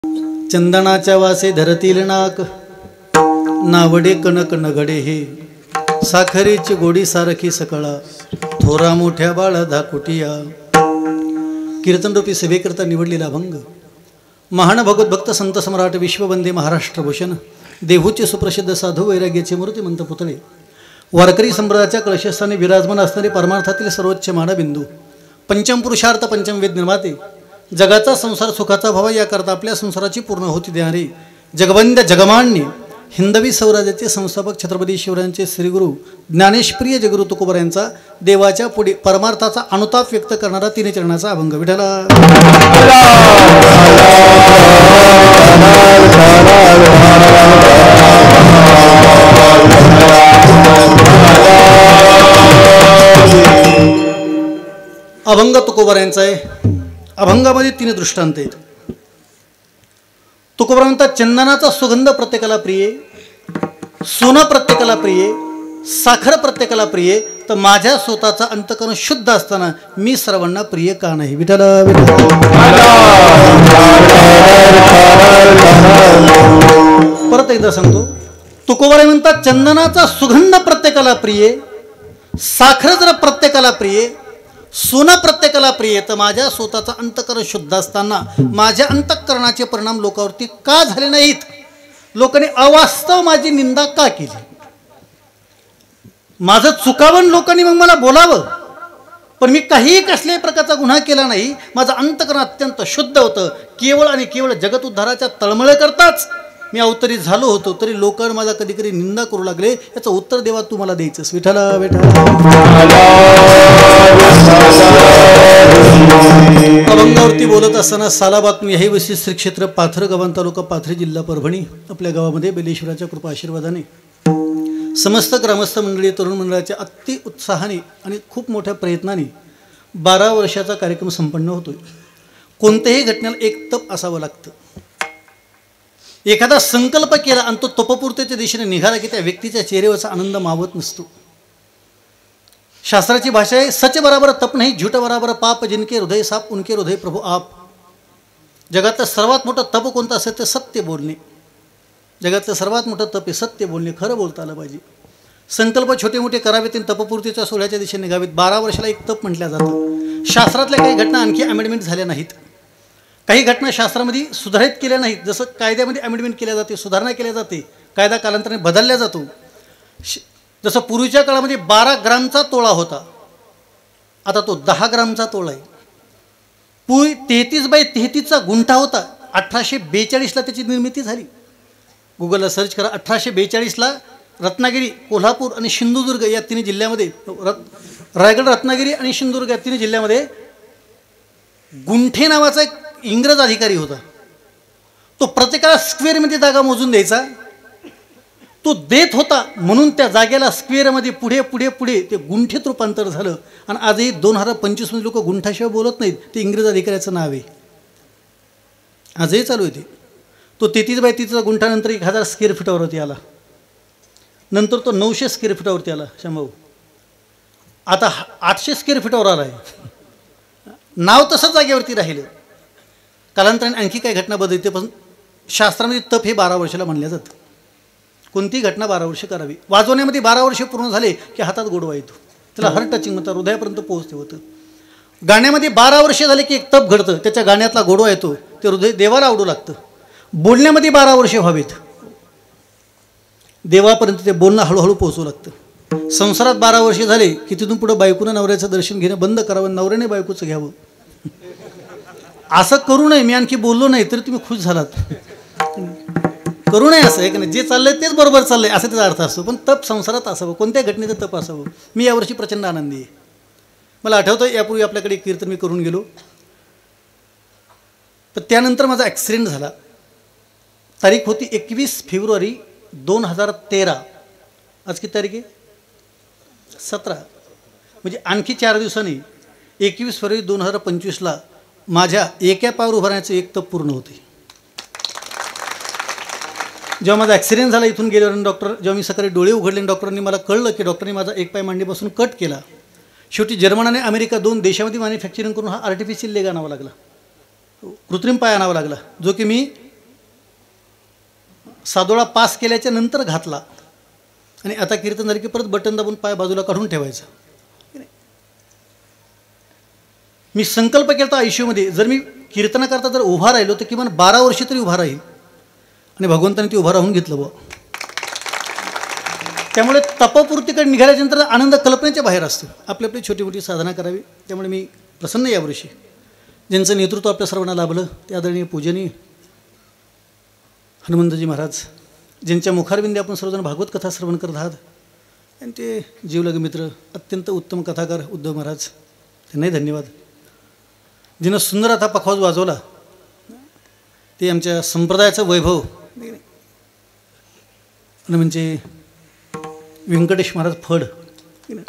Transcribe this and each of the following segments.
चंदनाच्या वासे धरतील नाक, नावडे कनक नगडे हे, साखरेची गोडी सारखी सकळा, थोरा मोठ्या बाळा धाकुटिया. कीर्तनरूपी सेवेकरता निवडलेला अभंग महान भगवत भक्त संत सम्राट विश्ववंदे महाराष्ट्रभूषण देहूचे सुप्रसिद्ध साधू वैराग्याचे मूर्तिमंत पुतळे, वारकरी संप्रदायाच्या कलशस्थानी विराजमान असणारे परमार्थातील सर्वोच्च मानबिंदू, पंचम पुरुषार्थ पंचम वेद निर्माते, जगाचा संसार सुखाचा व्हावा याकरता आपल्या संसाराची पूर्ण होती देणारे जगवंद्य जगमान्य हिंदवी स्वराज्याचे संस्थापक छत्रपती शिवरायांचे श्रीगुरु ज्ञानेशप्रिय जगुरु तुकोबर यांचा देवाच्या पुढे परमार्थाचा अनुताप व्यक्त करणारा तीन चरणाचा अभंग. विठ्ठला अभंग तुकोबर यांचा आहे. अभंगामध्ये तीन दृष्टांत आहेत. तुकोबर म्हणतात, चंदनाचा सुगंध प्रत्येकाला प्रिय, सोनं प्रत्येकाला प्रिय, साखर प्रत्येकाला प्रिय, तर माझ्या स्वतःचा अंतकरण शुद्ध असताना मी सर्वांना प्रिय का नाही. विठ्ठल परत एकदा सांगतो. तुकोबर म्हणतात, चंदनाचा सुगंध प्रत्येकाला प्रिय, साखर जर प्रत्येकाला प्रिय, सोनं प्रत्येकाला प्रिय, तर माझ्या स्वतःचा अंतकरण शुद्ध असताना माझ्या अंतःकरणाचे परिणाम लोकांवरती का झाले नाहीत, लोकांनी अवास्तव माझी निंदा का केली, माझं चुकावण लोकांनी मग मला बोलावं, पण मी काहीही कसल्याही प्रकारचा गुन्हा केला नाही. माझं अंतकरण अत्यंत शुद्ध होतं. केवळ आणि केवळ जगत उद्धाराच्या तळमळे करताच मी अवतरित झालो होतो, तरी लोकांना माझा कधी कधी निंदा करू लागले. याचं उत्तर देवा तू मला द्यायचंस. विठ्ठला विठ्ठला अभंगावरती बोलत असताना साला बातमी. हे विशिष्ट श्री क्षेत्र पाथर गव्हाण तालुका पाथरी जिल्हा परभणी. आपल्या गावामध्ये बेलेश्वराच्या कृपा आशीर्वादाने समस्त ग्रामस्थ मंडळी तरुण मंडळाच्या अति उत्साहाने आणि खूप मोठ्या प्रयत्नाने 12 वर्षाचा कार्यक्रम संपन्न होतोय. कोणत्याही घटनेला एक तप असावं लागतं. एखादा संकल्प केला आणि तो तपपूर्तीच्या दिशेने निघाला की त्या व्यक्तीच्या चेहऱ्यावरचा आनंद मावत नसतो. शास्त्राची भाषा आहे, सच बराबर तप नाही, झूठ बराबर पाप, जिनके हृदय साप उनके हृदय प्रभू आप. जगातलं सर्वात मोठं तप कोणतं असेल तर सत्य बोलणे. जगातलं सर्वात मोठं तप आहे सत्य बोलणे, खरं बोलता आलं पाहिजे. संकल्प छोटे मोठे करावेत आणि तपपूर्तीच्या सोहळ्याच्या दिशेने निघावेत. 12 वर्षाला एक तप म्हटलं जातं. शास्त्रातल्या काही घटना आणखी अमेंडमेंट झाल्या नाहीत. काही घटना शास्त्रामध्ये सुधारित केल्या नाहीत. जसं कायद्यामध्ये अमेंडमेंट केल्या जाते, सुधारणा केल्या जाते, कायदा कालांतराने बदलला जातो. जसं पूर्वीच्या काळामध्ये 12 ग्रामचा तोळा होता, आता तो 10 ग्रामचा तोळा आहे. पूर्वी 33x33चा गुंठा होता. 1842ला त्याची निर्मिती झाली. गुगलला सर्च करा. 1842ला रत्नागिरी, कोल्हापूर आणि सिंधुदुर्ग या तिन्ही जिल्ह्यामध्ये, रायगड, रत्नागिरी आणि सिंधुदुर्ग या तिन्ही जिल्ह्यामध्ये गुंठे नावाचा एक इंग्रज अधिकारी होता. तो प्रत्येकाला स्क्वेअरमध्ये जागा मोजून द्यायचा. तो देत होता म्हणून त्या जागेला स्क्वेअरमध्ये पुढे पुढे पुढे ते गुंठेत रूपांतर झालं. आणि आजही 2025मध्ये लोक गुंठाशिवाय बोलत नाहीत. ते इंग्रज अधिकाऱ्याचं नाव आहे. आजही चालू आहे ते. तो 33x33चा गुंठा नंतर 1000 स्क्वेअर फीटावरती आला. नंतर तो 900 स्क्वेअर फीटावरती आला. शंभाऊ आता 800 स्क्वेअर फीटावर आला आहे. नाव तसंच जागेवरती राहिलं. कालांतराने आणखी काही घटना बदलते. पण शास्त्रामध्ये तप हे 12 वर्षाला म्हणलं जातं. कोणतीही घटना 12 वर्ष करावी. वाजवण्यामध्ये 12 वर्ष पूर्ण झाले की हातात गोडवा येतो. त्याला हर टचिंग म्हणतात, हृदयापर्यंत पोहोचते होतं. गाण्यामध्ये 12 वर्ष झाले की एक तप घडतं. त्याच्या गाण्यातला गोडवा येतो, ते हृदय देवाला आवडू लागतं. बोलण्यामध्ये 12 वर्ष व्हावीत, देवापर्यंत ते बोलणं हळूहळू पोहोचू लागतं. संसारात 12 वर्ष झाले की तिथून पुढं बायकोनं नवऱ्याचं दर्शन घेणं बंद करावं, नवऱ्याने बायकोचं घ्यावं. असं करू नये. मी आणखी बोललो नाही तरी तुम्ही खुश झालात. करू नये असं आहे की नाही. जे चाललंय तेच बरोबर चाललंय असं त्याचा अर्थ असतो. पण तप संसारात असावं, कोणत्या घटनेचं तप असावं. मी यावर्षी प्रचंड आनंदी आहे. मला आठवतं यापूर्वी आपल्याकडे एक कीर्तन मी करून गेलो. पण त्यानंतर माझा ॲक्सिडेंट झाला. तारीख होती 21 फेब्रुवारी 2013. आज किती तारीख आहे? 17. म्हणजे आणखी 4 दिवसांनी 21 फेब्रुवारी 2025ला माझ्या एका पायावर उभारण्याचे एक तप पूर्ण होते. जेव्हा माझा ॲक्सिडेंट झाला इथून गेल्यावर डॉक्टर, जेव्हा मी सकाळी डोळे उघडले डॉक्टरांनी मला कळलं की डॉक्टरांनी माझा एक पाय मांडीपासून कट केला. शेवटी जर्मन आणि अमेरिका 2 देशामध्ये मॅन्युफॅक्चरिंग करून हा आर्टिफिशियल लेग आणावा लागला, कृत्रिम पाय आणावा लागला, जो की मी सादोळा पास केल्याच्या नंतर घातला आणि आता कीर्तन झालं की परत बटन दाबून पाय बाजूला काढून ठेवायचं. मी संकल्प केला होता आयुष्यामध्ये, जर मी कीर्तनाकरता जर उभा राहिलो तर किमान 12 वर्षे तरी उभा राहील, आणि भगवंताने ते उभा राहून घेतलं बुवा. त्यामुळे तपपूर्तीकडे निघाल्याच्यानंतर आनंद कल्पनेच्या बाहेर असतो. आपली आपली छोटी मोठी साधना करावी. त्यामुळे मी प्रसन्न यावर्षी ज्यांचं नेतृत्व आपल्या सर्वांना लाभलं ते आदरणीय पूजनीय हनुमंतजी महाराज, ज्यांच्या मुखारविंदी आपण सर्वजण भागवत कथा श्रवण करत आहात, आणि ते जीवलग मित्र अत्यंत उत्तम कथाकार उद्धव महाराज, त्यांनाही धन्यवाद. जिनं सुंदर आता पखावज वाजवला ते आमच्या संप्रदायाचं वैभव आणि म्हणजे व्यंकटेश महाराज फड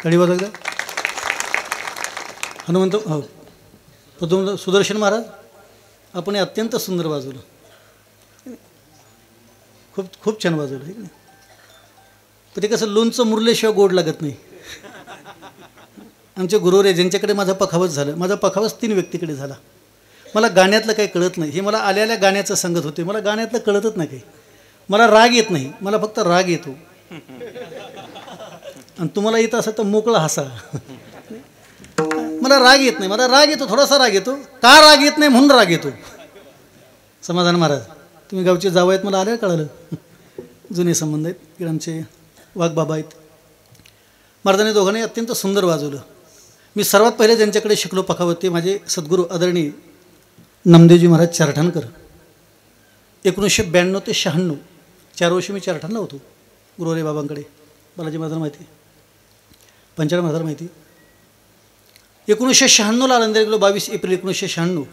कडी वाजवला. हनुमंत हो प्रथम सुदर्शन महाराज आपण हे अत्यंत सुंदर वाजवलं, खूप छान वाजवलं. ठीक नाही, पण ते कसं लोणचं मुरल्याशिवाय गोड लागत नाही. आमचे गुरुवर ज्यांच्याकडे माझा पखावच झालं, माझा पखावच 3 व्यक्तीकडे झाला. मला गाण्यातलं काही कळत नाही, हे मला आल्याल्या गाण्याचं सांगत होते. मला गाण्यातलं कळतच नाही काही, मला राग येत नाही, मला फक्त राग येतो. आणि तुम्हाला येत असं तर मोकळा हसा. मला राग येत नाही, मला राग येतो, थोडासा राग येतो. का राग येत नाही म्हणून राग येतो. समाधान महाराज तुम्ही गावचे जावं आहेत, मला आल्या कळालं. जुने संबंध आहेत. इकडे आमचे वाघबाबा आहेत. महाराजांनी दोघांनी अत्यंत सुंदर वाजवलं. मी सर्वात पहिले ज्यांच्याकडे शिकलो पखावत ते माझे सद्गुरू आदरणीय नामदेवजी महाराज चारठाणकर. 1992 ते 96 4 वर्ष मी चारठाणला होतो गुरुवारी बाबांकडे. बालाजी महाराजांना माहिती, पंचाळ महाराजांना माहिती. 1996ला आनंद गेलो. 22 एप्रिल 1996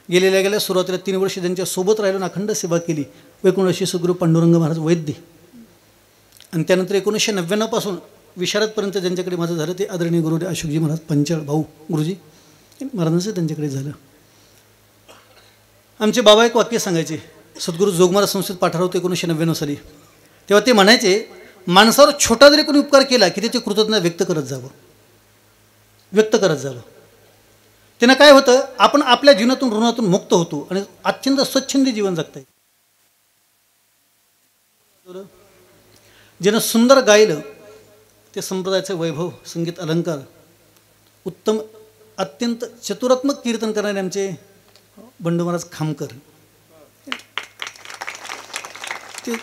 गेल्या सुरुवातीला 3 वर्ष त्यांच्यासोबत राहिलो, अखंड सेवा केली. 19 सद्गुरू पांडुरंग महाराज वैद्य, आणि त्यानंतर 1999 पासून विशारदपर्यंत ज्यांच्याकडे माझं झालं ते आदरणीय गुरुदेव अशोकजी महाराज पंचाळ भाऊ गुरुजी महाराजांचं त्यांच्याकडे झालं. आमचे बाबा एक वाक्य सांगायचे, सद्गुरू जोगमारा संस्थेत पाठवलं होतं 1999 साली. तेव्हा ते म्हणायचे, माणसावर छोटा जरी कोणी उपकार केला की त्याची कृतज्ञता व्यक्त करत जावं. त्यांना काय होतं, आपण आपल्या जीवनातून ऋणातून मुक्त होतो आणि अत्यंत स्वच्छंदी जीवन जगता येईल. ज्यानं सुंदर गायलं ते संप्रदायाचे वैभव, संगीत अलंकार, उत्तम अत्यंत चतुरात्मक कीर्तन करणारे आमचे बंडू महाराज खामकर. ते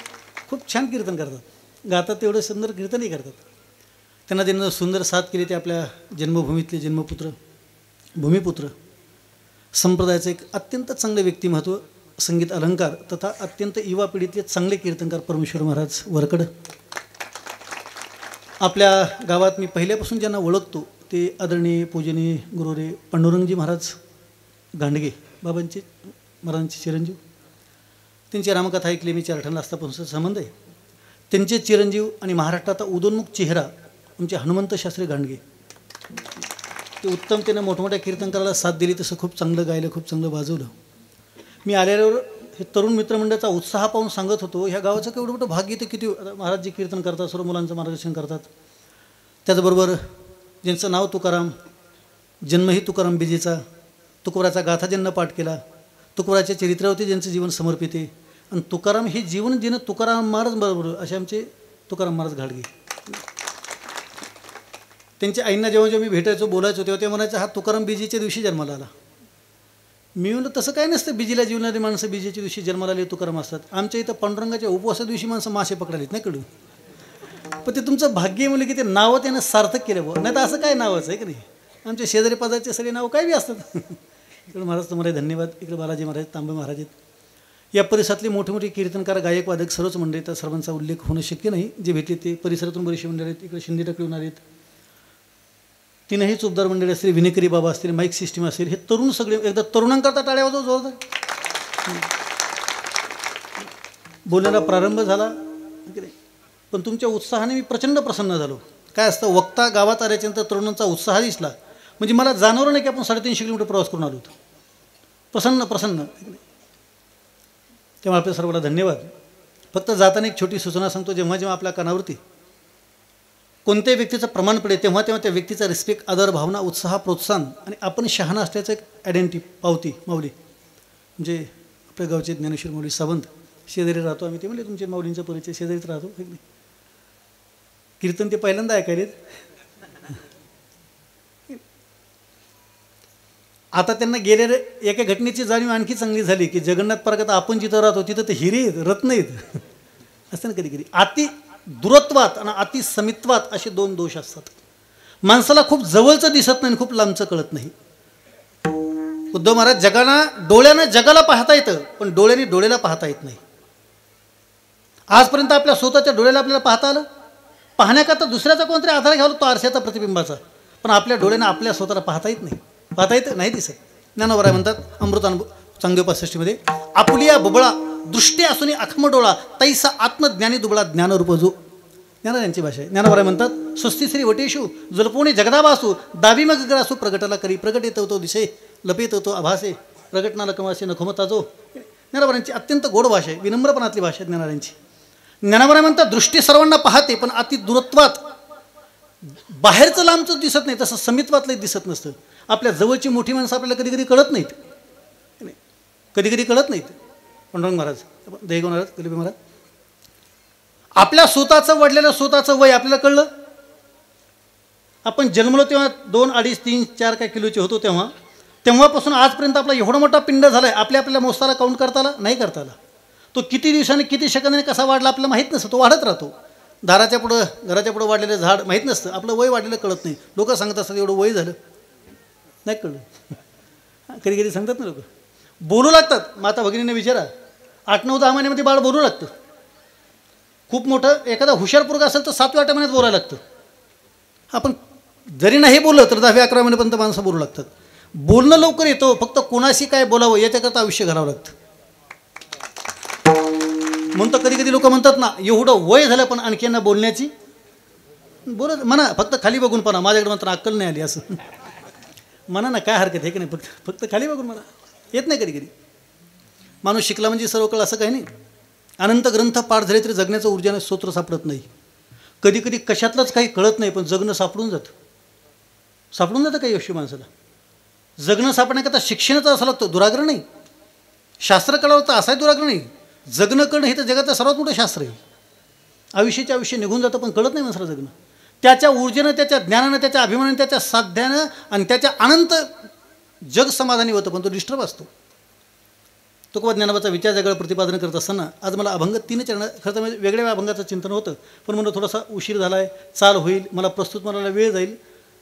खूप छान कीर्तन करतात, गातात तेवढं सुंदर कीर्तनही करतात. त्यांना ज्यांना सुंदर साथ केली ते आपल्या जन्मभूमीतले जन्मपुत्र भूमिपुत्र, संप्रदायाचं एक अत्यंत चांगले व्यक्तिमत्व, संगीत अलंकार तथा अत्यंत युवा पिढीतले चांगले कीर्तनकार परमेश्वर महाराज वरकड. आपल्या गावात मी पहिल्यापासून ज्यांना ओळखतो ते आदरणीय पूजनीय गुरुरे पांडुरंगजी महाराज गांडगे, बाबांचे महाराजांचे चिरंजीव. त्यांची रामकथा ऐकली मी चारठाणला असतापासूनचा संबंध आहे. त्यांचे चिरंजीव आणि महाराष्ट्राचा उदोन्मुख चेहरा आमचे हनुमंत शास्त्री गांडगे. ते उत्तम त्यानं मोठमोठ्या कीर्तनकाराला साथ दिली, तसं खूप चांगलं गायलं, खूप चांगलं वाजवलं. मी आल्यावर हे तरुण मित्रमंडळाचा उत्साह पाहून सांगत होतो, ह्या गावाचं केवढं मोठं भाग्य येतं. किती महाराज जे कीर्तन करतात, सर्व मुलांचं मार्गदर्शन करतात. त्याचबरोबर ज्यांचं नाव तुकाराम, जन्मही तुकाराम बीजेचा, तुकोबराचा गाथा ज्यांना पाठ केला, तुकोबराच्या चरित्रावरती ज्यांचं जीवन समर्पित आहे, आणि तुकाराम हे जीवन जिनं तुकाराम महाराज बरोबर असे आमचे तुकाराम महाराज घाडगे. त्यांच्या आईंना जेव्हा मी भेटायचो, बोलायचो, तेव्हा ते म्हणायचं हा तुकाराम बीजेच्या दिवशी जन्माला आला. मी म्हणलं तसं काय नसतं, बीजेला जीवनारी माणसं बीजेच्या दिवशी जन्माला आले तुकाराम असतात. आमच्या इथं पांडुरंगाच्या उपवासा दिवशी माणसं मासे पकडालेत नाही कडू. पण ते तुमचं भाग्य म्हणलं की ते नावं त्यानं सार्थक केलं बुवा, नाही तर असं काय नावच आहे की नाही. आमच्या शेजारी पाजारचे सगळे नावं काय बी असतात. इकडे महाराज तुम्हाला धन्यवाद. इकडे बालाजी महाराज, तांबे महाराज आहेत. या परिसरातले मोठे मोठे कीर्तनकार, गायक, वादक सर्वच मंडळी, तर सर्वांचा उल्लेख होणं शक्य नाही. जे भेटले ते परिसरातून बरेचसे मंडळ आहेत. इकडे शिंदे टाकळी होणार आहेत. 3ही चोपदार मंडळी असतील, विनेकरी बाबा असतील, माईक सिस्टीम असेल, हे तरुण सगळे एकदा तरुणांकरता टाळ्या वाजव जोरदार. बोलण्याला प्रारंभ झाला, पण तुमच्या उत्साहाने मी प्रचंड प्रसन्न झालो. काय असतं, वक्ता गावात आल्याच्यानंतर तरुणांचा उत्साह दिसला म्हणजे मला जाणवलं नाही की आपण 350 किलोमीटर प्रवास करून आलो होतो. प्रसन्न. तेव्हा आपल्या सर्वांना धन्यवाद. फक्त जाताना एक छोटी सूचना सांगतो, जेव्हा जेव्हा आपल्या कानावरती कोणत्याही व्यक्तीचं प्रमाण पडेल तेव्हा तेव्हा त्या व्यक्तीचा रिस्पेक्ट, आदर, भावना, उत्साह, प्रोत्साहन आणि आपण शहाणा असल्याचं एक आयडेंटिटी, पावती, माऊली, म्हणजे आपल्या गावचे ज्ञानेश्वर माऊली सावंत शेजारी राहतो आम्ही. ते म्हणले तुमच्या माऊलींचा परिचय, शेजारीच राहतो. कीर्तन ते पहिल्यांदा ऐकायलेत. आता त्यांना गेलेल्या एका घटनेची जाणीव आणखी चांगली झाली की जगन्नाथ पार्कात आपण जिथं राहतो तिथं ते हिरे आहेत, रत्न आहेत. असतं ना कधी कधी. अति दूरत्वात आणि अति समित्वात असे दोन दोष असतात. माणसाला खूप जवळचं दिसत नाही, खूप लांबचं कळत नाही. उद्धव महाराज डोळ्यानं जगाला पाहता येतं, पण डोळ्याने डोळ्याला पाहता येत नाही. आजपर्यंत आपल्या स्वतःच्या डोळ्याला आपल्याला पाहता आलं. पाहण्याकरता दुसऱ्याचा कोणतरी आधार घ्यावा तो आरशाचा प्रतिबिंबाचा, पण आपल्या डोळ्यानं आपल्या स्वतःला पाहता येत नाही. पाहता येतं नाही दिसत. ज्ञानोबराय म्हणतात अमृतानुभव चांगदेव 65 आपुलिया बुबळा दृष्टी असून अखम डोळा तैसा आत्मज्ञानी दुबळा ज्ञानरूप जो. ज्ञानारायांची भाषा आहे. ज्ञानोबराय म्हणतात स्वस्ती श्री वटेशू जलपोणी जगदाबासू दावी मग ग्रासू प्रगटाला करी प्रगट येतो तो दिशे लपेत तो आभासे प्रगटनाला कमासे नखोमता जो. ज्ञानोबरायांची अत्यंत गोड भाषा आहे, विनम्रपणातली भाषा आहे ज्ञानारायांची. ज्ञानोबराय म्हणतात दृष्टी सर्वांना पाहते, पण अति दूरत्वात बाहेरचं लांबचं दिसत नाही, तसं समित्वातलं दिसत नसतं. आपल्या जवळची मोठी माणसं आपल्याला कधी कधी कळत नाहीत, कधी कधी कळत नाहीत. पांडुरंग महाराज, दहीगाव महाराज, गलिबे महाराज, आपल्या स्वतःचं वडलेलं स्वतःचं वय आपल्याला कळलं. आपण जन्मलो तेव्हा 2, 2.5, 3, 4 काय किलोचे होतो, तेव्हापासून आजपर्यंत आपला एवढा मोठा पिंड झाला आहे. आपल्याला मोजताला काउंट करता आला नाही, करता आला. तो किती दिवसांनी किती सेकंदाने कसा वाढला आपल्याला माहीत नसतं. तो वाढत राहतो. दाराच्या पुढं घराच्या पुढं वाढलेलं झाड माहीत नसतं. आपलं वय वाढलेलं कळत नाही. लोक सांगत असतात एवढं वय झालं, नाही कळलं. कधी कधी सांगतात ना लोक, बोलू लागतात. माता भगिनीने विचारा, 8, 9, 10 महिन्यामध्ये बाळ बोलू लागतं. खूप मोठं एखादा हुशार पोरगा असेल तर 7व्या 8व्या महिन्यात बोलायला लागतं. आपण जरी नाही बोललं तर 10व्या 11व्या महिन्यापर्यंत माणसं बोलू लागतात. बोलणं लवकर येतो, फक्त कोणाशी काय बोलावं याच्याकरता आयुष्य घालावं लागतं. म्हणून तर कधी कधी लोक म्हणतात ना, एवढं वय झालं पण आणखी यांना बोलण्याची बोलत म्हणा, फक्त खाली बघून पणा माझ्याकडे मात्र अक्कल नाही आली असं म्हणा ना, काय हरकत आहे की नाही. फक्त खाली बघून म्हणा, येत नाही कधी कधी. माणूस शिकला म्हणजे सर्व कळ असं काही नाही. अनंत ग्रंथ पाठ झाले तरी जगण्याचं ऊर्जाने स्तोत्र सापडत नाही. कधी कधी कशातलंच काही कळत नाही, पण जगणं सापडून जातं काही गोष्टी माणसाला. जगणं सापडण्याकरता शिक्षणच असं लागतं, दुराग्रह नाही. शास्त्र कळावं तर असाही दुराग्रह नाही. जगणं करणं हे तर जगातलं सर्वात मोठं शास्त्र आहे. आयुष्य निघून जातं, पण कळत नाही माणसाला जगणं. त्याच्या ऊर्जेनं, त्याच्या ज्ञानानं, त्याच्या अभिमानानं, त्याच्या साध्यानं आणि त्याच्या अनंत जग समाधानी होतं, पण तो डिस्टर्ब असतो. तुकोबा ज्ञानोबाचा विचार जगाला प्रतिपादन करत असताना आज मला अभंग 3 चरण, खरं तर म्हणजे वेगळ्या अभंगाचं चिंतन होतं, पण म्हणून थोडासा उशीर झाला आहे, चाल होईल, मला प्रस्तुत करायला वेळ जाईल,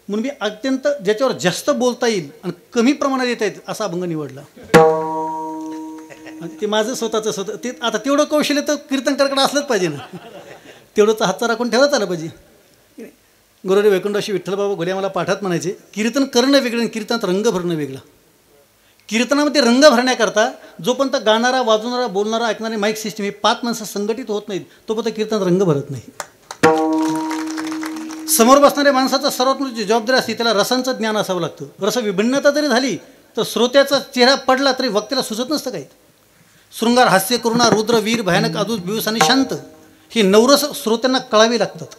म्हणून मी अत्यंत ज्याच्यावर जास्त बोलता येईल आणि कमी प्रमाणात येता येईल असा अभंग निवडला. ते माझं स्वतःचं ते आता तेवढं कौशल्य तर कीर्तनकाराकडे असलंच पाहिजे ना, तेवढंच हातचा राखून ठेवत आलं पाहिजे. गुरुदेव वैकुंठाशी विठ्ठलबाबा घोले मला पाठात म्हणायचे, कीर्तन करणं वेगळं आणि कीर्तनात रंग भरणं वेगळं. कीर्तनामध्ये रंग भरण्याकरता जोपर्यंत गाणारा, वाजवणारा, बोलणारा, ऐकणारी माईक सिस्टीम ही 5 माणसं संघटित होत नाहीत तोपर्यंत कीर्तनात रंग भरत नाही. समोर बसणाऱ्या माणसाचा सर्वात मोठी जबाबदारी असते, त्याला रसांचं ज्ञान असावं लागतं. रस विभिन्नता जरी झाली तर श्रोत्याचा चेहरा पडला तरी वक्त्याला सुचत नसतं काही. शृंगार, हास्य, करुणा, रुद्र, वीर, भयानक, अद्भुत, बिवस आणि शांत ही नवरस श्रोत्यांना कळावी लागतात.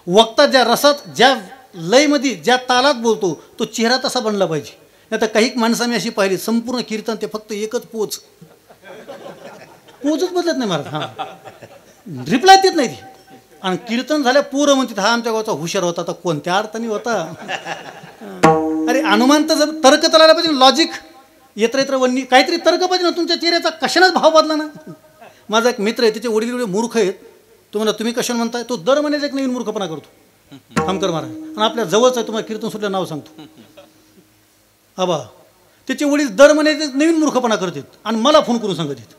वक्ता ज्या रसात, ज्या लयमध्ये, ज्या तालात बोलतो तो चेहरा तसा बनला पाहिजे. नाही तर काही माणसं मी अशी पाहिली, संपूर्ण कीर्तन ते फक्त एकच पोचच बदलत नाही महाराज. हां, रिप्लाय देत नाही ती. आणि कीर्तन झाल्या पूर म्हणतात हा आमच्या गावचा हुशार होता, आता कोणत्या अर्थाने होता. अरे अनुमान तर तर्क चालायला पाहिजे, लॉजिक. येत्र वन्नी काहीतरी तर्क पाहिजे ना. तुमच्या चेहऱ्याचा कशानेच भाव बदला ना. माझा एक मित्र आहे, त्याचे वडील एवढे मूर्ख आहेत. तुम्ही कशाने म्हणताय, तो दर महिन्याचा एक नवीन मूर्खपणा करतो. खामकर महाराज आणि आपल्या जवळच आहे, तुम्हाला कीर्तन सुटलं नाव सांगतो. आबा त्याचे वडील दर महिन्याचे नवीन मूर्खपणा करतात आणि मला फोन करून सांगत आहेत,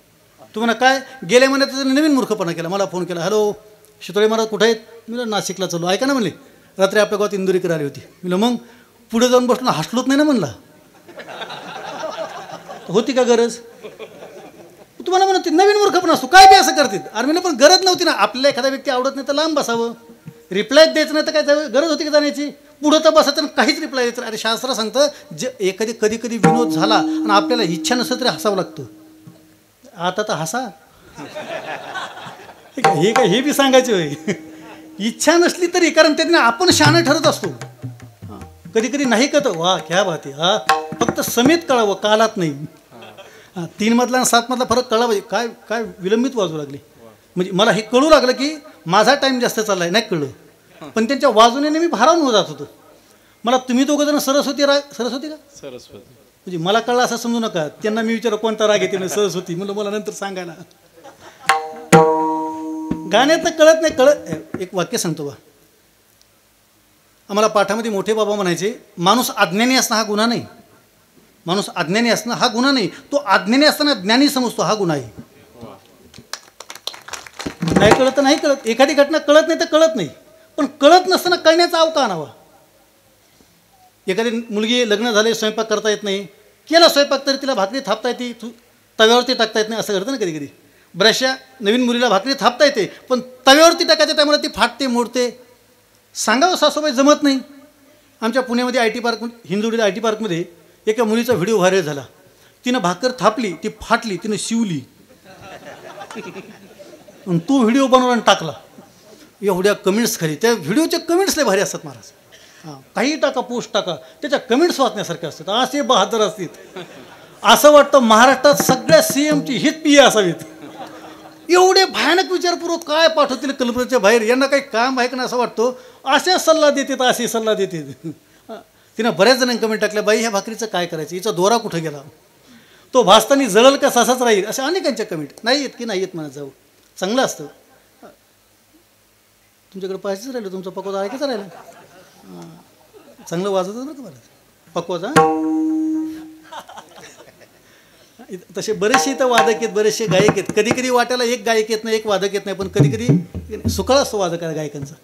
तुम्हाला काय गेल्या महिन्यात नवीन मूर्खपणा केला. मला फोन केला, हॅलो शितोळे महाराज कुठे आहेत. मी नाशिकला चाललो. ऐका ना म्हणले, रात्री आपल्या गावात इंदुरीकर आली होती. मी मग पुढे जाऊन बसलो, हसलोच नाही ना म्हणला. होती का गरज. तुम्हाला म्हणत नवीन मूर्खपणा असतो, काय बी असं करतील. अरे मी पण गरज नव्हती ना. आपल्याला एखादा व्यक्ती आवडत नाही तर लांब बसावं, रिप्लाय द्यायचं नाही तर काय गरज होती का जाण्याची. पुढं तर बसायचं काहीच रिप्लाय द्यायचं. अरे शास्त्र सांगतं कधी कधी विनोद झाला आणि आपल्याला इच्छा नसेल तरी हसावं लागतं. आता तर हसा हे काय हे बी सांगायचे होय. इच्छा नसली तरी, कारण त्यांना आपण शहाणं ठरत असतो. कधी कधी नाही कळतं, वा क्या बात आहे. हा फक्त समेत कळावं, कालात नाही. हां 3 मधला आणि 7 मधला फरक कळला पाहिजे. काय काय विलंबित वाजू लागली. म्हणजे मला हे कळू लागलं की माझा टाईम जास्त चालला आहे. नाही कळलं, पण त्यांच्या वाजवण्याने मी भारावून होत जात होतो. मला तुम्ही दोघं जण सरस्वती सरस्वती का सरस्वती म्हणजे मला कळलं असं समजू नका. त्यांना मी विचार कोणता राग येते म्हणजे सरस्वती म्हणलं मला नंतर सांगायला. गाण्यात कळत नाही. कळत एक वाक्य सांगतो बा. आम्हाला पाठामध्ये मोठे बाबा म्हणायचे, माणूस अज्ञानी असणं हा गुन्हा नाही. माणूस अज्ञानी असणं हा गुन्हा नाही. तो अज्ञानी असताना ज्ञानी समजतो हा गुन्हा आहे. नाही कळत तर नाही कळत. एखादी घटना कळत नाही तर कळत नाही, पण कळत नसताना कळण्याचा अवका आणावा. एखादी मुलगी लग्न झाले, स्वयंपाक करता येत नाही, केला स्वयंपाक तरी तिला भाकरी थापता येते, तव्यावरती टाकता येत नाही, असं घडतं ना कधी कधी. बऱ्याचशा नवीन मुलीला भाकरी थापता येते, पण तव्यावरती टाकायचं त्यामुळे ती फाटते, मोडते. सांगावं सासूबाई जमत नाही. आमच्या पुण्यामध्ये IT पार्क, हिंदुडीला IT पार्कमध्ये एका मुलीचा व्हिडिओ व्हायरल झाला. तिनं भाकर थापली, ती फाटली, तिनं शिवली आणि तो व्हिडिओ बनवला आणि टाकला. एवढ्या कमेंट्स खाली, त्या व्हिडिओच्या कमेंट्स लय भारी असतात महाराज. हां काही टाका, पोस्ट टाका, त्याच्या कमेंट्स वाचण्यासारखे असतात. असे बहादर असतात. असं वाटतं महाराष्ट्रात सगळ्या CMची हीच पिये असावीत. एवढे भयानक विचारपूर्वक काय पाठवतील कल्पनेच्या बाहेर. यांना काही काम आहे का नाही असं वाटतं. असे सल्ला देतात, असे सल्ला देतात. तिनं बऱ्याच जणांनी कमेंट टाकल्या, बाई ह्या भाकरीचं काय करायचं, हिचा दोरा कुठं गेला, तो भाजताना जळल का सासाच राहील, अशा अनेकांच्या कमेंट. नाही येत की नाही येत म्हणत जाऊ. चांगलं असतं. तुमच्याकडे पाहायचंच राहिलं, तुमचा पकवाजा ऐकायचं राहिलं. चांगलं वाजवतं ना तुम्हाला पकवाजा. तसे बरेचसे इथं वादक आहेत, बरेचसे गायक आहेत. कधी कधी वाट्याला एक गायक येत नाही, एक वादक येत नाही, पण कधी कधी सुखळ असतो वादक गायकांचा.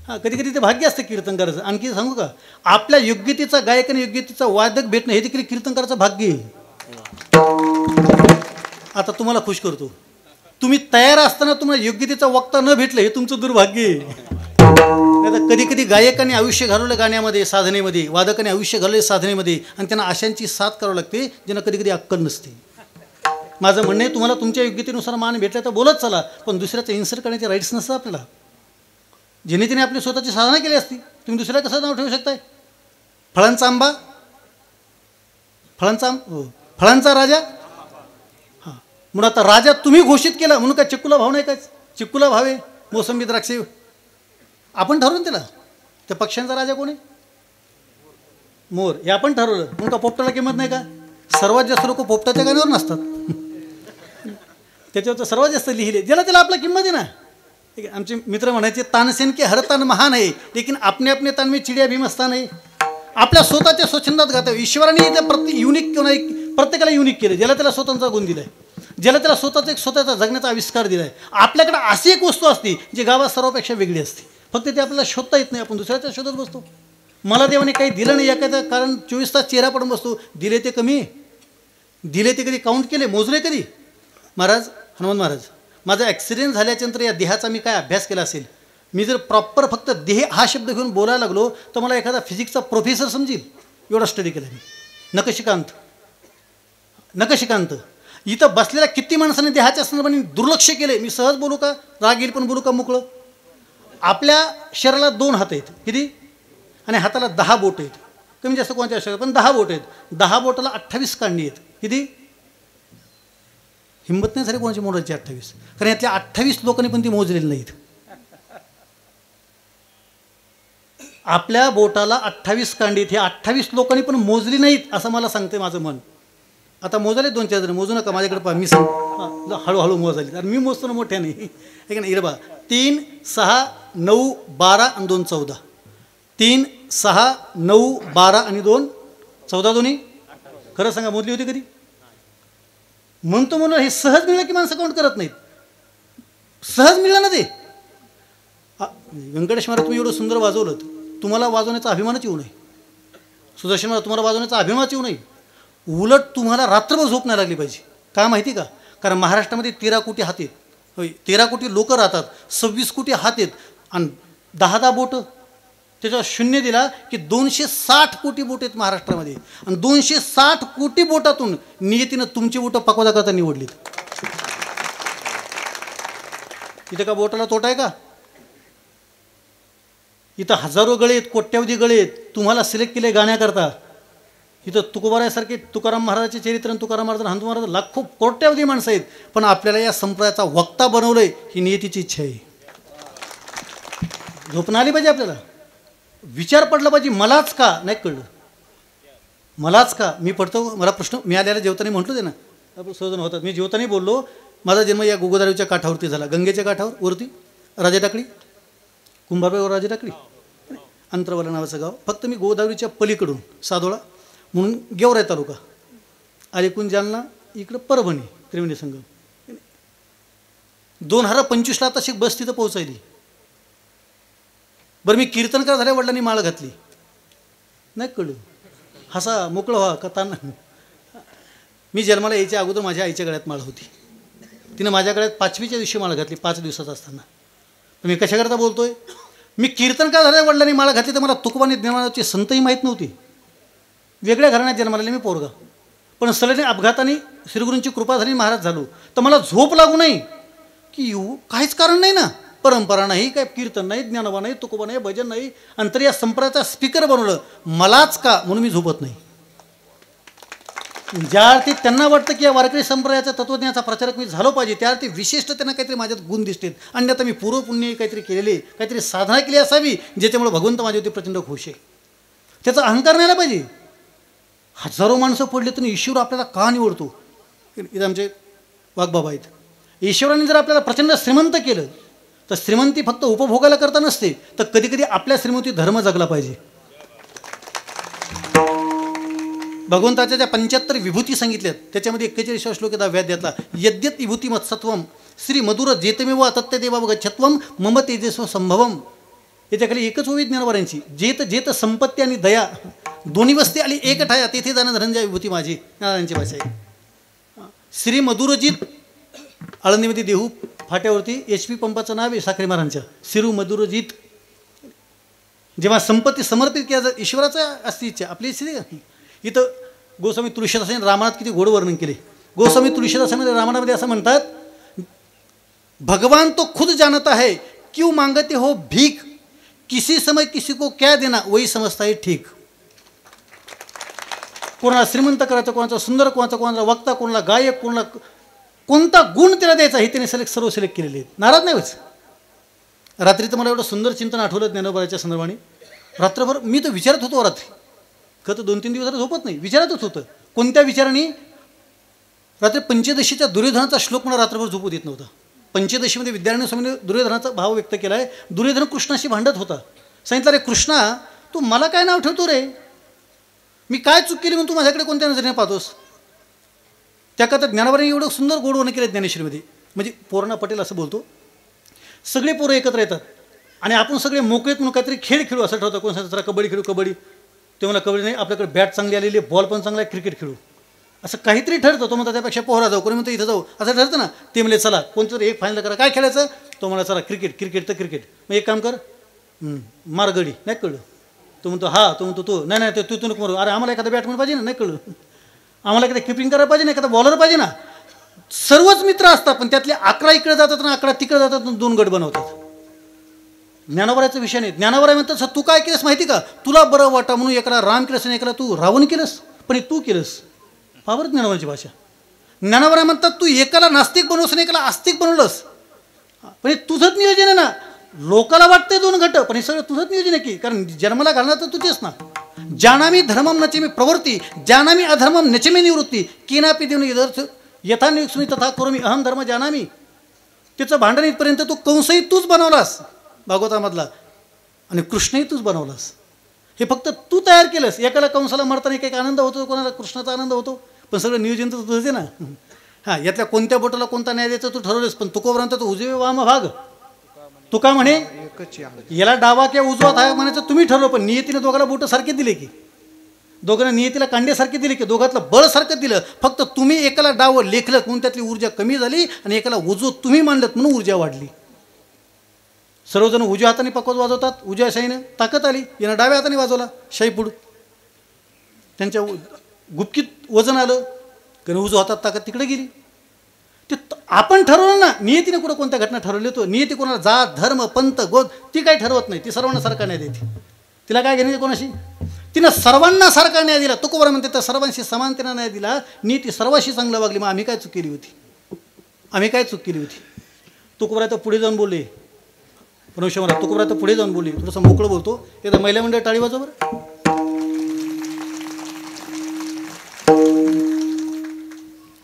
हां कधी कधी ते भाग्य असतं कीर्तनकाराचं. आणखी सांगू का, आपल्या योग्यतेचा गायक आणि योग्यतेचा वादक भेटणं हे देखील कीर्तनकाराचं भाग्य आहे. आता तुम्हाला खुश करतो, तुम्ही तयार असताना तुम्हाला योग्यतेचा वक्ता न भेटलं हे तुमचं दुर्भाग्य आहे. आता कधी कधी गायकांनी आयुष्य घालवलं गाण्यामध्ये, साधनेमध्ये, वादकाने आयुष्य घालवले साधनेमध्ये, आणि त्यांना आशांची साथ करावं लागते ज्यांना कधी कधी अक्कल नसते. माझं म्हणणं आहे, तुम्हाला तुमच्या योग्यतेनुसार मान भेटला तर बोलत चला, पण दुसऱ्याचं इन्सल्ट करण्याचे राईट्स नसतं आपल्याला. ज्याने तिने आपली स्वतःची साधना केली असती, तुम्ही दुसऱ्याला कसं नाव ठेवू शकताय. फळांचा आंबा, फळांचा राजा. हां म्हणून आता राजा तुम्ही घोषित केला म्हणून काय चिक्कूला भाव नाही काय. चिक्कूला भावे, मोसंबी, द्राक्षे आपण ठरवून दिला. त्या पक्ष्यांचा राजा कोण आहे, मोर. हे आपण ठरवलं म्हणून का पोपटाला किंमत नाही का. सर्वात जास्त लोक पोपटाच्या गाण्यावर नसतात, त्याच्यावर तर सर्वात जास्त लिहिले. ज्याला त्याला आपला किंमत आहे ना. ठीक आहे. आमचे मित्र म्हणायचे, तानसेन के हर तान महान आहे, लेकिन अपने अपने तान में चिडिया भी मस्तान आहे. आपल्या स्वतःच्या स्वच्छंदात गाता. ईश्वराने इथे युनिक किंवा प्रत्येकाला युनिक केलं. ज्याला त्याला स्वतंत्र गुण दिलाय, ज्याला त्याला स्वतःचा जगण्याचा आविष्कार दिलाय. आपल्याकडे अशी एक वस्तू असते जी गावात सर्वापेक्षा वेगळी असते, फक्त ते आपल्याला शोधता येत नाही. आपण दुसऱ्याच्या शोधत बसतो. मला देवाने काही दिलं नाही एखादं कारण 24 तास चेहरा पडून बसतो. दिले ते कमी, दिले ते कधी काउंट केले, मोजले कधी. महाराज हनुमान महाराज, माझा ॲक्सिडेंट झाल्याच्यानंतर या देहाचा मी काय अभ्यास केला असेल. मी जर प्रॉपर फक्त देह हा शब्द घेऊन बोलायला लागलो तर मला एखादा फिजिक्सचा प्रोफेसर समजेल, एवढा स्टडी केला मी. नकशिकांत इथं बसलेल्या किती माणसाने देहाच्या संदर्भाने दुर्लक्ष केले. मी सहज बोलू का, राग येईल पण बोलू का मोकळं. आपल्या शरीराला 2 हात आहेत, किती, आणि हाताला 10 बोट आहेत. कमी जास्त कोणत्या शरीरात पण 10 बोट आहेत. 10 बोटाला 28 कांडी आहेत. किती, हिंमत नाही झाली कोणाची मोजायची 28, कारण यातल्या 28 लोकांनी पण ती मोजलेली नाहीत. आपल्या बोटाला 28 कांडी आहेत, हे 28 लोकांनी पण मोजली नाहीत असं मला सांगते माझं मन. आता मोजाले 2-4 जण, मोजू नका माझ्याकडे पहा, मी सांग हळूहळू मोजाली. तर मी मोजतो ना मोठ्याने, आहे का नाही. इरबा 3, 6, 9, 12 आणि 2, 14. 3, 6, 9, 12 आणि 2, 14 दोन्ही. खरं सांगा मोजली होती कधी. म्हणतो म्हणून हे सहज मिळलं की माणसं काउंट करत नाहीत. सहज मिळलं ना ते. व्यंकटेश महाराज तुम्ही एवढं सुंदर वाजवलं, तुम्हाला वाजवण्याचा अभिमानच येऊ नये. सुदर्शन महाराज तुम्हाला वाजवण्याचा अभिमानच येऊ नये. उलट तुम्हाला रात्रभर झोप नाही लागली पाहिजे. का माहिती का, कारण महाराष्ट्रामध्ये 13 कोटी हात आहेत. होय 13 कोटी लोक राहतात, 26 कोटी हात आहेत आणि 10 बोटं. त्याच्यावर 0 दिला की 260 कोटी बोट आहेत महाराष्ट्रामध्ये. आणि 260 कोटी बोटातून नियतीनं तुमची बोटं पकवाजा करता निवडलीत. इथं का बोटाला तोटा आहे का. इथं हजारो गळे आहेत, कोट्यावधी गळे आहेत. तुम्हाला सिलेक्ट केले गाण्याकरता. इथं तुकोबारासारखे तुकाराम महाराजांचे चरित्र आणि तुकाराम महाराज हनुमान महाराज लाखो कोट्यावधी माणसं आहेत, पण आपल्याला या संप्रदायाचा वक्ता बनवलंय ही नियतीची इच्छा आहे. झोपणं आली पाहिजे आपल्याला, विचार पडला पाहिजे मलाच का नाही कळलं, मलाच का. मी पडतो, मला प्रश्न मी आल्याला जेवताना म्हटलो ते ना, आपण सहजन होतात. मी जेवताना बोललो माझा जन्म या गोदावरीच्या काठावरती झाला, गंगेच्या काठावर वरती राजा टाकळी, कुंभारबाईवर राजा टाकळी, अंतरवाला नावाचं गाव. फक्त मी गोदावरीच्या पलीकडून सादोळा म्हणून गेवराई तालुका, अलीकून जालना, इकडं परभणी त्रिवेणी संगम. 2025ला आता शिक बस तिथं पोहोचायली. बरं मी कीर्तनकार झाल्या वडिलांनी माळ घातली नाही कळलं, हसा मोकळं व्हा का ताण. मी जन्माला यायच्या अगोदर माझ्या आईच्या गळ्यात माळ होती, तिनं माझ्या गळ्यात 5वीच्या दिवशी माळ घातली, 5 दिवसाचा असताना. मी कशाकरता बोलतोय, मी कीर्तनकार झाल्या वडिलांनी माळ घातली तर मला तुकोबानी ज्ञानाची संतही माहीत नव्हती. वेगळ्या घराण्यात जन्माला मी पोरगा, पण सलने अपघाताने श्रीगुरूंची कृपा झाली, महाराज झालो. तर मला झोप लागू नाही की काहीच कारण नाही ना, परंपरा नाही, काय कीर्तन नाही, ज्ञानोबा नाही, तुकोबा नाही, भजन नाही, अंतर या संप्रदायाचा स्पीकर बनवलं मलाच का म्हणून मी झोपत नाही. ज्या अर्थी त्यांना वाटतं की या वारकरी संप्रदायाचा तत्वज्ञानाचा प्रचारक मी झालो पाहिजे, त्या अर्थी विशिष्ट त्यांना काहीतरी माझ्यात गुण दिसतील. अन्यथा मी पूर्वपुण्य काहीतरी केलेले, काहीतरी साधना केली असावी ज्याच्यामुळे भगवंत माझ्यावरती प्रचंड खुश आहे. त्याचा अहंकार नाही पाहिजे. हजारो माणसं पडले तरी ईश्वर आपल्याला का निवडतो. इथं आमचे वाघबाबा आहेत. ईश्वराने जर आपल्याला प्रचंड श्रीमंत केलं तर श्रीमंती फक्त उपभोगायला करता नसते, तर कधी कधी आपल्या श्रीमंती धर्म जगला पाहिजे. भगवंताच्या ज्या 75 विभूती सांगितल्यात त्याच्यामध्ये 41 श्लोक येतात व्याध्यातला. यद्यत विभूती मत्सत्वम श्री मधुर जेतमेव तत्त्य देवा गच्छत्वम मम तेजस्व संभवम. याच्याखाली एकच ओवी ज्ञानवारांची, जेत जेत संपत्ती आणि दया दोन्ही वस्ती आली एक ठाया, तेथे जाणं धनंजय विभूती माझी, नारायणची भाषा आहे. श्री मधुरजीत आळंदीमध्ये देहू फाट्यावरती HP पंपाचं नाव आहे साखरे महाराजांच्या, श्री मधुरजीत. जेव्हा संपत्ती समर्पित केल्या जात ईश्वराचा असती इच्छा आपली इच्छा. इथं गोस्वामी तुळशीदासांनी रामायणात किती गोड वर्णन केले. गोस्वामी तुळशीदासांमध्ये रामायणामध्ये असं म्हणतात, भगवान तो खुद जानता है क्यों मांगते हो भीख, किसी समय किसी को क्या देना वही समजता है ठीक. कोणाला श्रीमंत करायचं, कोणाचा सुंदर, कोणाचा वक्ता, कोणाला गायक, कोणाला कोणता गुण त्याला द्यायचा हे त्याने सर्व सिलेक्ट केलेले आहेत. नाराज नाही व्हायचं. रात्री तर मला एवढं सुंदर चिंतन आठवलं ज्ञानोबाच्या संदर्भाने. रात्रभर मी तर विचारत होतो, रात्री खरं 2-3 दिवस झोपत नाही, विचारतच होतं. कोणत्या विचाराने. रात्री पंचदशीच्या दुर्योधनाचा श्लोक मला रात्रभर झोपू देत नव्हता. पंचदशीमध्ये विद्यारायण स्वामीने दुर्योधनाचा भाव व्यक्त केला आहे. दुर्योधन कृष्णाशी भांडत होता. सांगितलं, रे कृष्णा तू मला काय नाव ठेवतो रे, मी काय चूक केली म्हणून तू माझ्याकडे कोणत्या नजरेने पाहतोस. त्याकरता ज्ञानोबाने एवढं सुंदर गोडवणं केलं ज्ञानेश्वरीमध्ये. म्हणजे पोरांना पटेल असं बोलतो, सगळे पोरं एकत्र येतात आणि आपण सगळे मोकळेत म्हणून काहीतरी खेळ खेळू असं ठरवतं. कोण सांगतं कबड्डी खेळू, कबड्डी. ते मला कबड्डी नाही, आपल्याकडे बॅट चांगली आलेली आहे, बॉल पण चांगला आहे, क्रिकेट खेळू असं काहीतरी ठरतं. तो म्हणता त्यापेक्षा पोहरा जाऊ, कोणी म्हणतो इथं जाऊ असं ठरतं ना. ते म्हणजे चला कोणतरी एक फायनल करा, काय खेळायचं, तो मला चला क्रिकेट, क्रिकेट तर क्रिकेट. मग एक काम कर, मारगडी, नाही कळलं. तो म्हणतो हा, तो म्हणतो तो नाही नाही तू नको मारू. अरे आम्हाला एखादा बॅटमॅन पाहिजे ना, नाही कळलं. आम्हाला एखादा किपिंग करायला पाहिजे ना, एखादा बॉलर पाहिजे ना. सर्वच मित्र असतात पण त्यातले 11 इकडे जातात ना 11 तिकडे जातात, 2 गट बनवतात. ज्ञानोबाराचा विषय नाही. ज्ञानोबारा म्हणतात तू काय केलंस माहिती का, तुला बरं वाटा म्हणून एकाला राम केलंस आणि एकाला तू रावण केलंस, पण तू केलंस. पावर ज्ञानोबाराची भाषा. ज्ञानोबारा म्हणतात तू एकाला नास्तिक बनवस आणि एकाला आस्तिक बनवलंस, पण तुझंच नियोजन आहे ना. लोकाला वाटतंय 2 गट, पण हे सगळं तुझंच नियोजन आहे की, कारण जन्माला घालणार तर तुझेच ना. जानामी धर्मम नचेमी प्रवृत्ती, जानामी अधर्मम नचेमी निवृत्ती, केनापी देऊन यथार्थ यथा नियुक्मी तथा करोमी अहम धर्म जानामी. त्याचं भांडण इथपर्यंत तू कंसही तूच बनवलास भागवतामधला, आणि कृष्णही तूच बनवलास. हे फक्त तू तयार केलंस. एकाला कंसाला मरताना एक आनंद होतो, कोणाला कृष्णाचा आनंद होतो, पण सगळं नियोजन तर तुझं आहे ना. हां, यातल्या कोणत्या बोटाला कोणता न्याय द्यायचा तू ठरवलंस, पण तुकोपर्यंत तो उजवे वाम भाग. तुका म्हणे याला डावा किंवा उजवा था म्हणायचं तुम्ही ठरवलं, पण नियतीने दोघाला बोटं सारखे दिले की, दोघांना नियतीला कांडेसारखे दिले की, दोघातलं बळ सारखं दिलं. फक्त तुम्ही एकाला डाव लेखलं म्हणून त्यातली ऊर्जा कमी झाली, आणि एकाला उजव तुम्ही मांडलं म्हणून ऊर्जा वाढली. सर्वजण उजव्या हाताने पकवाज वाजवतात, उजव्या शाईनं ताकद आली. यानं डाव्या हाताने वाजवला शाईपूड, त्यांच्या गुपकीत वजन आलं, कारण उजव्या हातात ताकद तिकडे गेली. ते आपण ठरवलं ना. नियतीने कुठं कोणत्या घटना ठरवली, तो नियती कोणाला जात धर्म पंथ गोद ती काही ठरवत नाही. ती सर्वांना सारखा नाही देते. तिला काय घेणे कोणाशी. तिनं सर्वांना सारखा न्याय दिला. तुकोबरा म्हणते तर सर्वांशी समानतेने न्याय दिला. नीती सर्वांशी चांगलं वागली. मग आम्ही काय चूक केली होती? आम्ही काय चूक केली होती? तुकोबरा तर पुढे जाऊन बोलले. परमेश्वर महाराज तुकोबरा तर पुढे जाऊन बोलले. थोडंसं मोकळं बोलतो. एकदा महिला मंडळ टाळी वाजव बरं.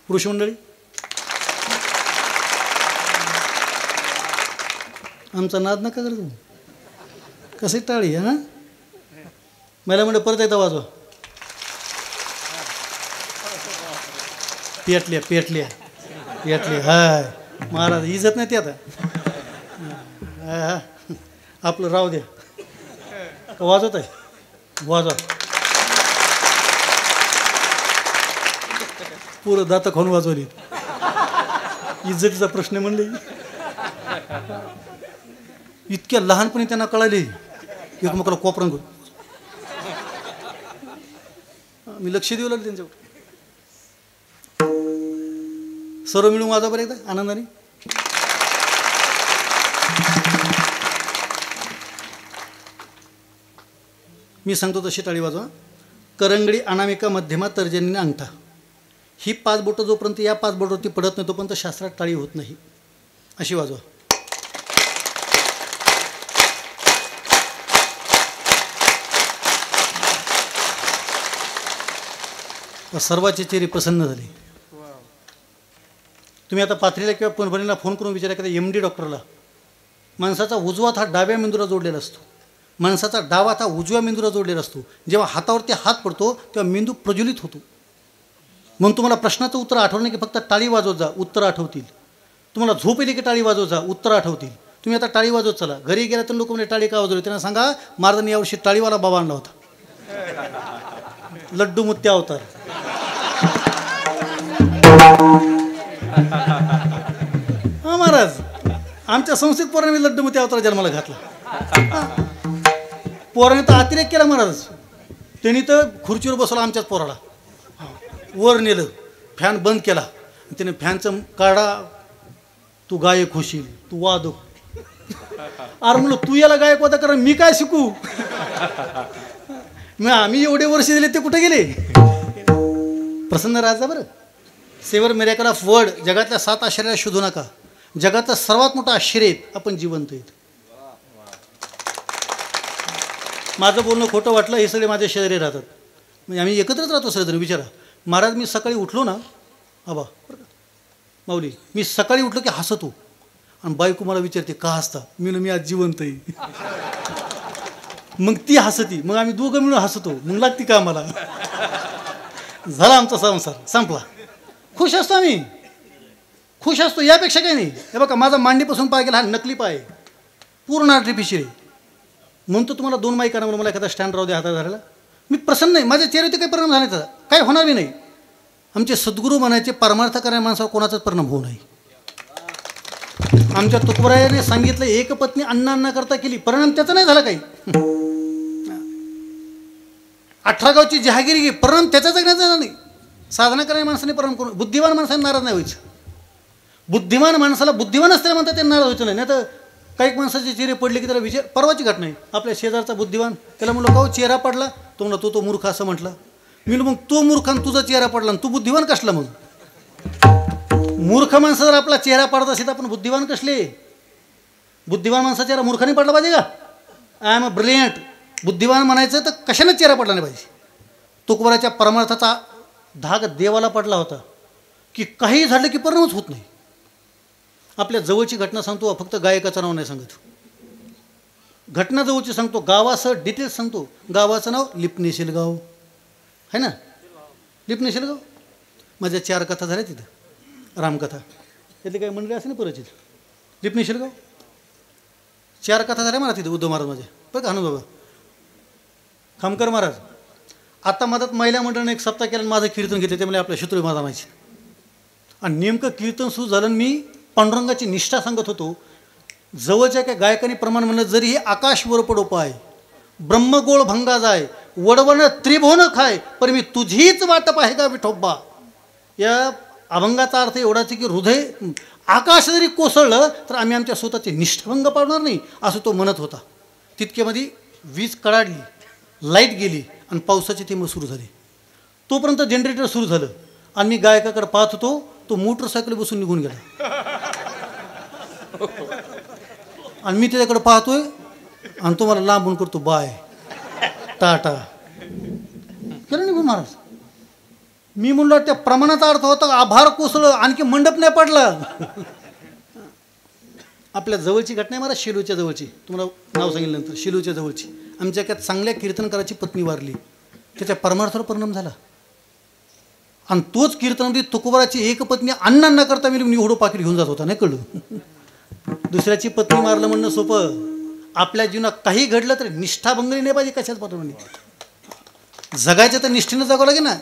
पुरुष मंडळी आमचा नाद नका करतो. कसे टाळी हां महिला मंडळ परत एकदा वाजवा. पेटल्या पेटल्या पेटल्या. हाय महाराज इज्जत नाही ती आता. आपलं राहू द्या. वाजवत आहे वाजवा. पुरं दात खाऊन वाजवली. इज्जतीचा प्रश्न म्हणले. इतक्या लहानपणी त्यांना कळाले एकमेकाला कोपरंग. मी लक्ष देऊ लागले त्यांच्यावर. सर्व मिळून वाजवा बरं एकदा आनंदाने. मी सांगतो तशी टाळी वाजवा. करंगडी अनामिका मध्यमा तर्जनीने अंगठा. ही 5 बोटं जोपर्यंत या 5 बोटावरती पडत नाही तोपर्यंत शास्त्रात टाळी होत नाही. अशी वाजवा. सर्वांचे चेहरे प्रसन्न झाले. तुम्ही आता पाथरीला किंवा परभणीला फोन करून विचारा की MD डॉक्टरला, माणसाचा उजवा हात डाव्या मेंदूला जोडलेला असतो. माणसाचा डावा हात उजव्या मेंदूला जोडलेला असतो. जेव्हा हातावरती हात पडतो तेव्हा मेंदू प्रज्वलित होतो. म्हणून तुम्हाला प्रश्नाचं उत्तर आठवलं नाही की फक्त टाळी वाजवत जा, उत्तर आठवतील. तुम्हाला झोप येली की टाळी वाजवत जा, उत्तर आठवतील. तुम्ही आता टाळी वाजवत चला. घरी गेला तर लोक म्हणजे टाळी का वाजवली? त्यांना सांगा महाराजांनी यावर्षी टाळीवाला बाबा आणला होता. लड्डू मुत्या अवतार. हा महाराज आमच्या संस्थेत पोराने लड्डू मुत्या अवतार जन्माला घातला. पोराने तर अतिरेक केला महाराज. त्यांनी तर खुर्चीवर बसवला आमच्याच पोराला. वर नेलं, फॅन बंद केला. त्याने फॅनचं काढा, तू गायक होशील, तू वादक. अरे म्हणलं तू याला गायक वादक करा, मी काय शिकू? मग आम्ही एवढे वर्ष दिले ते कुठे गेले? प्रसन्न राजा बरं. Seven miracle of world. जगातल्या 7 आश्चर्याला शोधू नका. जगातलं सर्वात मोठं आश्चर्य आहेत आपण जिवंत आहेत. माझं बोलणं खोटं वाटलं हे सगळे माझे शेजारी राहतात. म्हणजे आम्ही एकत्रच राहतो सगळेजण. विचारा महाराज मी सकाळी उठलो ना आबा माऊली, मी सकाळी उठलो की हसतो. आणि बायको मला विचारते का हसता? मी आज जिवंत आहे. मग ती हसती, मग आम्ही दोघं मिळून हसतो. मग लागती का आम्हाला? झाला आमचा संसार संपला. खुश असतो आम्ही, खुश असतो. यापेक्षा काही नाही. हे बघा माझा मांडीपासून पाय गेला हा नकली पाय, पूर्ण आर्टिफिशियल. म्हणतो तुम्हाला 2 माईक आणा, मला एखादा स्टँड राहू द्या हातात धरायला. मी प्रसन्न नाही. माझ्या चेहऱ्यावरती काही परिणाम झाला नाही, काही होणार बी नाही. आमचे सद्गुरू म्हणायचे परमार्थ करणाऱ्या माणसावर कोणाचाच परिणाम होऊ नये. आमच्या तुकोबरायाने सांगितलं एक पत्नी अण्णा करता केली, परिणाम त्याचा नाही झाला काही. 18 गावची जहागिरी घे, परिणाम त्याचा जगण्याचा नाही. साधना करणाऱ्या माणसाने परिणाम करून बुद्धिमान माणसाने नाराज नाही व्हायचं. बुद्धिमान माणसाला बुद्धिमान असताना म्हणतात ते नाराज व्हायचं नाही. तर काही माणसाचे चेहरे पडले की त्याला विचार. परवाची घटना आहे. आपल्या शेजारचा बुद्धिमान, त्याला म्हणलं का चेहरा पडला? तो म्हणला तो मूर्ख असं म्हटलं. मी मग तो मूर्ख आणि तुझा चेहरा पडला आणि तू बुद्धिमान कसला? मग मूर्ख माणसं जर आपला चेहरा पडत असेल तर आपण बुद्धिमान कसले? बुद्धिमान माणसाचा चेहरा मूर्खाने पडला पाहिजे का? I am a brilliant. बुद्धिमान म्हणायचं तर कशाने चेहरा पडला नाही पाहिजे. तुकोबराच्या परमार्थाचा धाग देवाला पडला होता की काही झालं की परिणामच होत नाही. आपल्या जवळची घटना सांगतो, फक्त गायकाचं नाव नाही सांगत. घटना जवळची सांगतो, गावाचं डिटेल्स सांगतो. गावाचं नाव लिपणे शिलगाव आहे ना, लिपणे शिलगाव. माझ्या 4 कथा झाल्या तिथं, रामकथा. त्यातली काही मंडळी असे ना परिचित. लिपणे शिलगाव 4 कथा झाल्या मला तिथं. उद्धव महाराज माझ्या बरं का, बाबा खामकर महाराज. आता मधात महिला मंडळाने एक सप्ताह केला, माझं कीर्तन घेतलं. ते म्हणजे आपल्या शत्रू माझा माहिती. आणि नेमकं कीर्तन सुरू झालं, मी पांडुरंगाची निष्ठा सांगत होतो. जवळच्या काय गायकाने प्रमाण म्हणलं, जरी हे आकाश वर पडो पाय, ब्रह्मगोळ भंगा जाय, वडवण त्रिभुवन खाय, पण मी तुझीच वाट पाहे का विठोबा. या अभंगाचा अर्थ एवढाच की हृदय आकाश जरी कोसळलं तर आम्ही आमच्या स्वतःचे निष्ठाभंग पाडणार नाही, असं तो म्हणत होता. तितक्यामध्ये वीज कडाडली, लाईट गेली आणि पावसाची थेंब सुरू झाली. तोपर्यंत जनरेटर सुरू झालं आणि मी गायकाकडे पाहत होतो. तो मोटरसायकल बसून निघून गेला आणि मी त्याच्याकडे पाहतोय आणि तो मला लांबून करतो बाय टाटा केलं निघून महाराज. मी म्हणलो त्या प्रमाणाचा अर्थ होता आभार कोसळलं, आणखी मंडप नाही पडला. आपल्या जवळची घटना आहे महाराज, शिलूच्या जवळची. तुम्हाला नाव सांगितल्यानंतर शिलूच्या जवळची आमच्या एका चांगल्या कीर्तनकाराची पत्नी वारली. त्याच्या परमार्थावर परिणाम झाला. आणि तोच कीर्तनामध्ये तुकोबाराची एक पत्नी अन्न न करता मी निवडो पाकिट घेऊन जात होता, नाही कळलं. दुसऱ्याची पत्नी मारलं म्हणणं सोपं. आपल्या जीवनात काही घडलं तर निष्ठाभंगली नाही पाहिजे कशाच पाठवणे. जगायचं तर निष्ठेनं जगावं लागेल ना.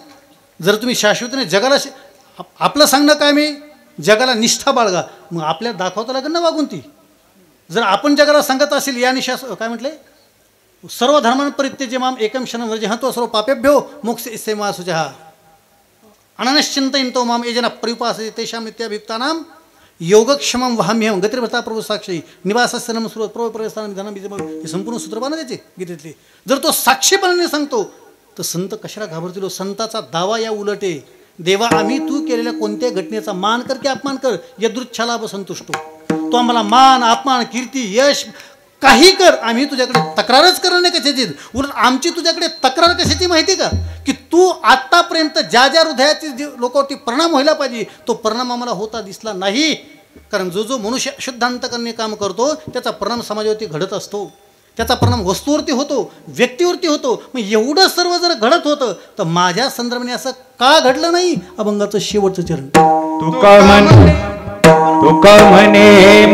जर तुम्ही शाश्वतीने जगाला आपलं सांगणं काय मी जगाला निष्ठा बाळगा, मग आपल्याला दाखवता लागेल ना वागून ती. जर आपण जगाला सांगत असेल या निशा काय म्हटले सर्व धर्मान परित्यज्य माम एकम शरणं व्रज तो सर्व पापेभ्यो मोक्ष इस्से मा सुजहा अननश्चिंतयन्तो माम येजना परिपासते तेषां नित्याभियुक्तानां योगक्षमं वहाम्यहं गतिर्भता प्रभू साक्षी निवासस्य नम सुरत प्रभू प्रवेशस्थानं धनं बीजम. हे संपूर्ण सूत्रपानं त्याचे गीतेतले. जर तो साक्षीपणाने सांगतो तर संत कशाला घाबरतील. संताचा दावा या उलटे देवा आम्ही तू केलेल्या कोणत्या घटनेचा मान कर की अपमान कर यदृच्छालाभ संतुष्टो. तो आम्हाला मान अपमान कीर्ती यश काही कर, आम्ही तुझ्याकडे तक्रारच करणार नाही कशाची. उलट आमची तुझ्याकडे तक्रार कशाची माहिती का की तू आत्तापर्यंत ज्या ज्या हृदयाची लोकांवरती परिणाम व्हायला पाहिजे तो परिणाम आम्हाला होता दिसला नाही. कारण जो जो मनुष्य शुद्ध अंतकरणे काम करतो त्याचा परिणाम समाजावरती घडत असतो. त्याचा परिणाम वस्तूवरती होतो, व्यक्तीवरती होतो. मग एवढं सर्व जर घडत होतं तर माझ्या संदर्भाने असं का घडलं नाही. अभंगाचं शेवटचं चरण तुका म्हणे माझे तुका म्हणे